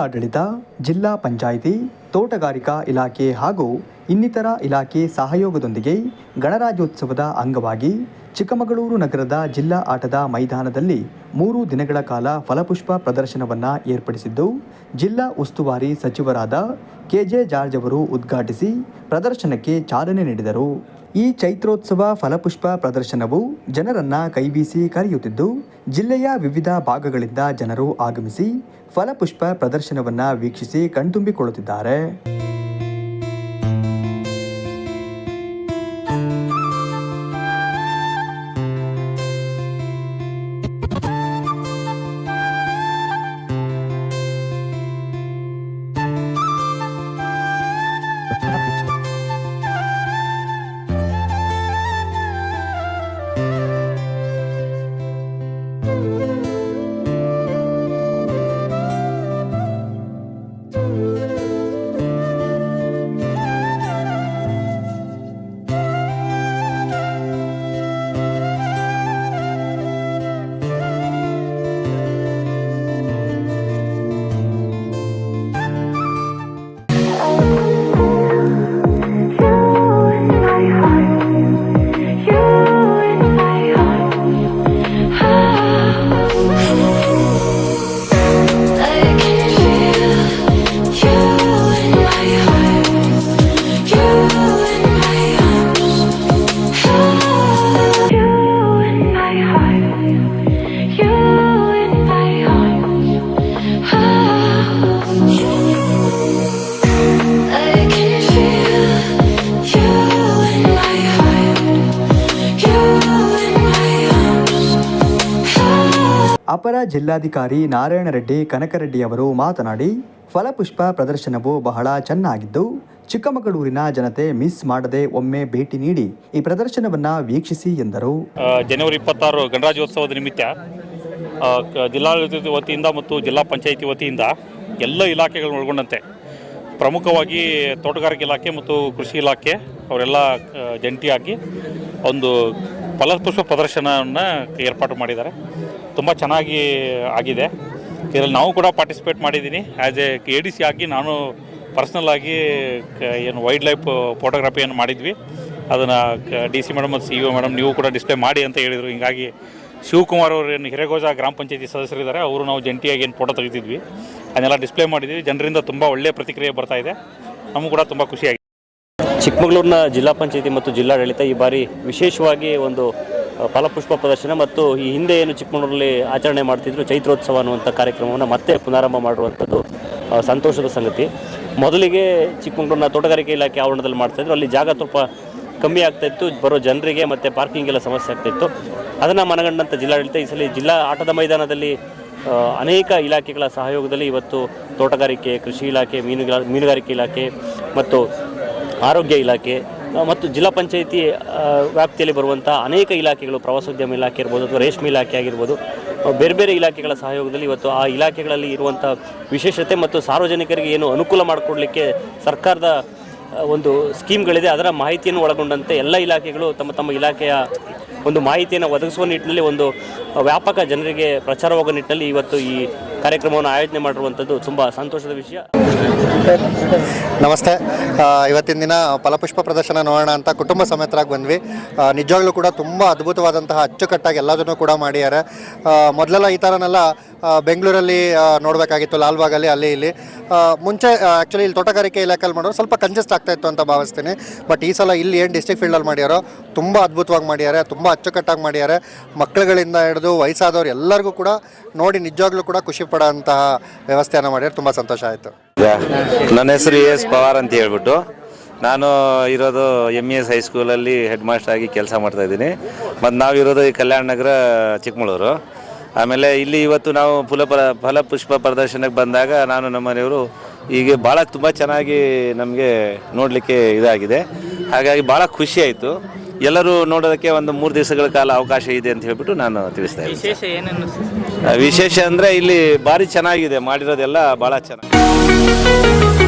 ಜಿಲ್ಲಾಡಳಿತ, ಜಿಲ್ಲಾ ಪಂಚಾಯಿತಿ, ತೋಟಗಾರಿಕಾ ಇಲಾಖೆ ಹಾಗೂ ಇನ್ನಿತರ ಇಲಾಖೆ ಸಹಯೋಗದೊಂದಿಗೆ ಗಣರಾಜ್ಯೋತ್ಸವದ ಅಂಗವಾಗಿ ಚಿಕ್ಕಮಗಳೂರು ನಗರದ ಜಿಲ್ಲಾ ಆಟದ ಮೈದಾನದಲ್ಲಿ 3 ದಿನಗಳ ಕಾಲ ಫಲಪುಷ್ಪ ಪ್ರದರ್ಶನವನ್ನು ಏರ್ಪಡಿಸಿದ್ದು, ಜಿಲ್ಲಾ ಉಸ್ತುವಾರಿ ಸಚಿವರಾದ ಕೆಜೆ ಜಾರ್ಜ್ ಅವರು ಉದ್ಘಾಟಿಸಿ ಪ್ರದರ್ಶನಕ್ಕೆ ಚಾಲನೆ ನೀಡಿದರು. ಈ ಚೈತ್ರೋತ್ಸವ ಫಲಪುಷ್ಪ ಪ್ರದರ್ಶನವು ಜನರನ್ನ ಕೈಬೀಸಿ ಕರೆಯುತ್ತಿದ್ದು, ಜಿಲ್ಲೆಯ ವಿವಿಧ ಭಾಗಗಳಿಂದ ಜನರು ಆಗಮಿಸಿ ಫಲಪುಷ್ಪ ಪ್ರದರ್ಶನವನ್ನು ವೀಕ್ಷಿಸಿ ಕಣ್ತುಂಬಿಕೊಳ್ಳುತ್ತಿದ್ದಾರೆ. ಅಪರ ಜಿಲ್ಲಾಧಿಕಾರಿ ನಾರಾಯಣ ರೆಡ್ಡಿ ಕನಕರೆಡ್ಡಿ ಅವರು ಮಾತನಾಡಿ, ಫಲಪುಷ್ಪ ಪ್ರದರ್ಶನವು ಬಹಳ ಚೆನ್ನಾಗಿದ್ದು, ಚಿಕ್ಕಮಗಳೂರಿನ ಜನತೆ ಮಿಸ್ ಮಾಡದೆ ಒಮ್ಮೆ ಭೇಟಿ ನೀಡಿ ಈ ಪ್ರದರ್ಶನವನ್ನು ವೀಕ್ಷಿಸಿ ಎಂದರು. ಜನವರಿ 26 ಗಣರಾಜ್ಯೋತ್ಸವದ ನಿಮಿತ್ತ ಜಿಲ್ಲಾಡಳಿತ ವತಿಯಿಂದ ಮತ್ತು ಜಿಲ್ಲಾ ಪಂಚಾಯಿತಿ ವತಿಯಿಂದ ಎಲ್ಲ ಇಲಾಖೆಗಳನ್ನು ಒಳಗೊಂಡಂತೆ ಪ್ರಮುಖವಾಗಿ ತೋಟಗಾರಿಕೆ ಇಲಾಖೆ ಮತ್ತು ಕೃಷಿ ಇಲಾಖೆ ಅವರೆಲ್ಲ ಜಂಟಿಯಾಗಿ ಒಂದು ಫಲಪುಷ್ಪ ಪ್ರದರ್ಶನವನ್ನು ಏರ್ಪಾಟು ಮಾಡಿದ್ದಾರೆ. ತುಂಬ ಚೆನ್ನಾಗಿ ಆಗಿದೆ. ಇದರಲ್ಲಿ ನಾವು ಕೂಡ ಪಾರ್ಟಿಸಿಪೇಟ್ ಮಾಡಿದ್ದೀನಿ. ಆ್ಯಸ್ ಎ ADC ಆಗಿ ನಾನು ಪರ್ಸ್ನಲ್ ಆಗಿ ಏನು ವೈಲ್ಡ್ ಲೈಫ್ ಫೋಟೋಗ್ರಫಿಯನ್ನು ಮಾಡಿದ್ವಿ. ಅದನ್ನು DC ಮೇಡಮ್ ಮತ್ತು CEO ಮೇಡಮ್ ನೀವು ಕೂಡ ಡಿಸ್ಪ್ಲೇ ಮಾಡಿ ಅಂತ ಹೇಳಿದರು. ಹೀಗಾಗಿ ಶಿವಕುಮಾರ್ ಅವರು ಏನು ಹಿರೇಗೋಜ ಗ್ರಾಮ ಪಂಚಾಯತಿ ಸದಸ್ಯರಿದ್ದಾರೆ, ಅವರು ನಾವು ಜಂಟಿಯಾಗಿ ಏನು ಫೋಟೋ ತೆಗೆದಿದ್ವಿ, ಅದನ್ನೆಲ್ಲ ಡಿಸ್ಪ್ಲೇ ಮಾಡಿದ್ವಿ. ಜನರಿಂದ ತುಂಬ ಒಳ್ಳೆಯ ಪ್ರತಿಕ್ರಿಯೆ ಬರ್ತಾ ಇದೆ. ನಮಗೂ ಕೂಡ ತುಂಬ ಖುಷಿಯಾಗಿದೆ. ಚಿಕ್ಕಮಗಳೂರಿನ ಜಿಲ್ಲಾ ಪಂಚಾಯತಿ ಮತ್ತು ಜಿಲ್ಲಾಡಳಿತ ಈ ಬಾರಿ ವಿಶೇಷವಾಗಿ ಒಂದು ಫಲಪುಷ್ಪ ಪ್ರದರ್ಶನ ಮತ್ತು ಈ ಹಿಂದೆ ಏನು ಚಿಕ್ಕಮಗಳೂರಲ್ಲಿ ಆಚರಣೆ ಮಾಡ್ತಿದ್ರು ಚೈತ್ರೋತ್ಸವ ಅನ್ನುವಂಥ ಕಾರ್ಯಕ್ರಮವನ್ನು ಮತ್ತೆ ಪುನರಾರಂಭ ಮಾಡಿರುವಂಥದ್ದು ಸಂತೋಷದ ಸಂಗತಿ. ಮೊದಲಿಗೆ ಚಿಕ್ಕಮಗಳೂರಿನ ತೋಟಗಾರಿಕೆ ಇಲಾಖೆ ಆವರಣದಲ್ಲಿ ಮಾಡ್ತಾಯಿದ್ರು. ಅಲ್ಲಿ ಜಾಗ ಸ್ವಲ್ಪ ಕಮ್ಮಿ ಆಗ್ತಾಯಿತ್ತು, ಬರೋ ಜನರಿಗೆ ಮತ್ತು ಪಾರ್ಕಿಂಗ್ ಎಲ್ಲ ಸಮಸ್ಯೆ ಆಗ್ತಾಯಿತ್ತು. ಅದನ್ನು ಮನಗಂಡಂಥ ಜಿಲ್ಲಾಡಳಿತ ಈ ಸಲ ಜಿಲ್ಲಾ ಆಟದ ಮೈದಾನದಲ್ಲಿ ಅನೇಕ ಇಲಾಖೆಗಳ ಸಹಯೋಗದಲ್ಲಿ ಇವತ್ತು ತೋಟಗಾರಿಕೆ, ಕೃಷಿ ಇಲಾಖೆ, ಮೀನುಗಾರಿಕೆ ಇಲಾಖೆ ಮತ್ತು ಆರೋಗ್ಯ ಇಲಾಖೆ ಮತ್ತು ಜಿಲ್ಲಾ ಪಂಚಾಯಿತಿ ವ್ಯಾಪ್ತಿಯಲ್ಲಿ ಬರುವಂಥ ಅನೇಕ ಇಲಾಖೆಗಳು, ಪ್ರವಾಸೋದ್ಯಮ ಇಲಾಖೆ ಇರ್ಬೋದು ಅಥವಾ ರೇಷ್ಮೆ ಇಲಾಖೆ ಆಗಿರ್ಬೋದು, ಬೇರೆ ಬೇರೆ ಇಲಾಖೆಗಳ ಸಹಯೋಗದಲ್ಲಿ ಇವತ್ತು ಆ ಇಲಾಖೆಗಳಲ್ಲಿ ಇರುವಂಥ ವಿಶೇಷತೆ ಮತ್ತು ಸಾರ್ವಜನಿಕರಿಗೆ ಏನು ಅನುಕೂಲ ಮಾಡಿಕೊಡ್ಲಿಕ್ಕೆ ಸರ್ಕಾರದ ಒಂದು ಸ್ಕೀಮ್ಗಳಿದೆ ಅದರ ಮಾಹಿತಿಯನ್ನು ಒಳಗೊಂಡಂತೆ ಎಲ್ಲ ಇಲಾಖೆಗಳು ತಮ್ಮ ತಮ್ಮ ಇಲಾಖೆಯ ಒಂದು ಮಾಹಿತಿಯನ್ನು ಒದಗಿಸುವ ನಿಟ್ಟಿನಲ್ಲಿ ಒಂದು ವ್ಯಾಪಕ ಜನರಿಗೆ ಪ್ರಚಾರವಾಗುವ ನಿಟ್ಟಿನಲ್ಲಿ ಇವತ್ತು ಈ ಕಾರ್ಯಕ್ರಮವನ್ನು ಆಯೋಜನೆ ಮಾಡಿರುವಂಥದ್ದು ತುಂಬ ಸಂತೋಷದ ವಿಷಯ. ನಮಸ್ತೆ. ಇವತ್ತಿನ ದಿನ ಫಲಪುಷ್ಪ ಪ್ರದರ್ಶನ ನೋಡೋಣ ಅಂತ ಕುಟುಂಬ ಸಮೇತರಾಗಿ ಬಂದ್ವಿ. ನಿಜವಾಗ್ಲೂ ಕೂಡ ತುಂಬ ಅದ್ಭುತವಾದಂತಹ ಅಚ್ಚುಕಟ್ಟಾಗಿ ಎಲ್ಲದನ್ನು ಕೂಡ ಮಾಡಿದ್ದಾರೆ. ಮೊದಲೆಲ್ಲ ಈ ಥರನೆಲ್ಲ ಬೆಂಗಳೂರಲ್ಲಿ ನೋಡಬೇಕಾಗಿತ್ತು, ಲಾಲ್ಬಾಗಲ್ಲಿ, ಅಲ್ಲಿ ಇಲ್ಲಿ. ಮುಂಚೆ ಆ್ಯಕ್ಚುಲಿ ಇಲ್ಲಿ ತೋಟಗಾರಿಕೆ ಇಲಾಖೆಯಲ್ಲಿ ಮಾಡೋರು ಸ್ವಲ್ಪ ಕಂಜೆಸ್ಟ್ ಆಗ್ತಾಯಿತ್ತು ಅಂತ ಭಾವಿಸ್ತೀನಿ. ಬಟ್ ಈ ಸಲ ಇಲ್ಲಿ ಏನು ಡಿಸ್ಟ್ರಿಕ್ಟ್ ಫೀಲ್ಡಲ್ಲಿ ಮಾಡ್ಯಾರೋ ತುಂಬ ಅದ್ಭುತವಾಗಿ ಮಾಡಿದ್ದಾರೆ, ತುಂಬ ಅಚ್ಚುಕಟ್ಟಾಗಿ ಮಾಡಿದ್ದಾರೆ. ಮಕ್ಕಳುಗಳಿಂದ ಹಿಡಿದು ವಯಸ್ಸಾದವ್ರು ಎಲ್ಲರಿಗೂ ಕೂಡ ನೋಡಿ ನಿಜವಾಗ್ಲೂ ಕೂಡ ಖುಷಿ ಪಡೋಂತಹ ವ್ಯವಸ್ಥೆಯನ್ನು ಮಾಡಿದ್ದಾರೆ. ತುಂಬ ಸಂತೋಷ ಆಯಿತು. ನನ್ನ ಹೆಸರು AS ಪವಾರ್ ಅಂತ ಹೇಳ್ಬಿಟ್ಟು, ನಾನು ಇರೋದು MES ಹೈಸ್ಕೂಲಲ್ಲಿ ಹೆಡ್ ಮಾಸ್ಟರ್ ಆಗಿ ಕೆಲಸ ಮಾಡ್ತಾಯಿದ್ದೀನಿ. ಮತ್ತು ನಾವಿರೋದು ಈ ಕಲ್ಯಾಣ ನಗರ ಚಿಕ್ಕಮಗಳೂರು. ಆಮೇಲೆ ಇಲ್ಲಿ ಇವತ್ತು ನಾವು ಫಲಪುಷ್ಪ ಪ್ರದರ್ಶನಕ್ಕೆ ಬಂದಾಗ ನಾನು ನಮ್ಮ ಮನೆಯವರು ಹೀಗೆ ಭಾಳ ತುಂಬ ಚೆನ್ನಾಗಿ ನಮಗೆ ನೋಡಲಿಕ್ಕೆ ಇದಾಗಿದೆ. ಹಾಗಾಗಿ ಭಾಳ ಖುಷಿ ಆಯಿತು. ಎಲ್ಲರೂ ನೋಡೋದಕ್ಕೆ ಒಂದು 3 ದಿವಸಗಳ ಕಾಲ ಅವಕಾಶ ಇದೆ ಅಂತ ಹೇಳ್ಬಿಟ್ಟು ನಾನು ತಿಳಿಸ್ತಾ ಇದ್ದೀನಿ. ವಿಶೇಷ ಅಂದರೆ ಇಲ್ಲಿ ಭಾರಿ ಚೆನ್ನಾಗಿದೆ, ಮಾಡಿರೋದೆಲ್ಲ ಭಾಳ ಚೆನ್ನಾಗಿ.